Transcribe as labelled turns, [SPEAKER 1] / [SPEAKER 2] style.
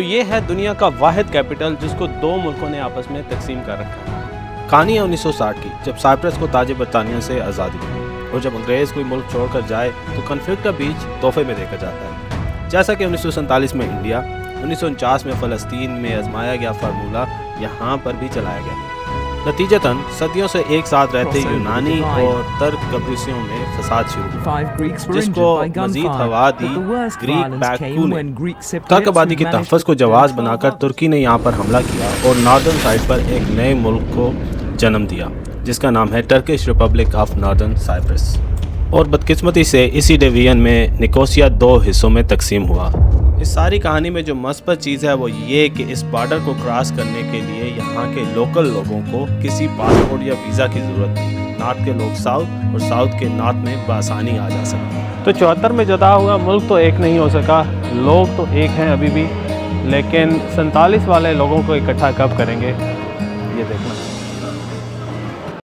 [SPEAKER 1] تو یہ ہے دنیا کا واحد کیپٹل جس کو دو ملکوں نے آپس میں تقسیم کر رکھا ہے۔ کہانی ہے 1960 کی، جب سائپرس کو تاج برطانیہ سے آزادی ملی، اور جب انگریز کوئی ملک چھوڑ کر جائے تو کنفلکٹ کا بیچ تحفے میں دیکھا جاتا ہے۔ جیسا کہ 1947 میں انڈیا، 1949 میں فلسطین میں آزمایا گیا فارمولہ یہاں پر بھی چلایا گیا۔ نتیجتاً صدیوں سے ایک ساتھ رہتے یونانی اور ترک قبرصیوں میں فساد شروع ہوا، جس کو مزید ہوا دی گریک پیکو نے۔ ترک آبادی کے تحفظ کو جواز بنا کر ترکی نے یہاں پر حملہ کیا اور ناردرن سائڈ پر ایک نئے ملک کو جنم دیا جس کا نام ہے Turkish republic of northern Cyprus. اور بدقسمتی سے اسی ڈویژن میں نکوسیا دو حصوں میں تقسیم ہوا۔ اس ساری کہانی میں جو مثبت چیز ہے وہ یہ کہ اس بارڈر کو کراس کرنے کے لیے یہاں کے لوکل لوگوں کو کسی پاسپورٹ یا ویزا کی ضرورت نہیں۔ نارتھ کے لوگ ساؤتھ اور ساؤتھ کے نارتھ میں بآسانی آ جا سکتے۔
[SPEAKER 2] تو 74 میں جدا ہوا ملک تو ایک نہیں ہو سکا، لوگ تو ایک ہیں ابھی بھی، لیکن 47 والے لوگوں کو اکٹھا کب کریں گے یہ دیکھنا ہے۔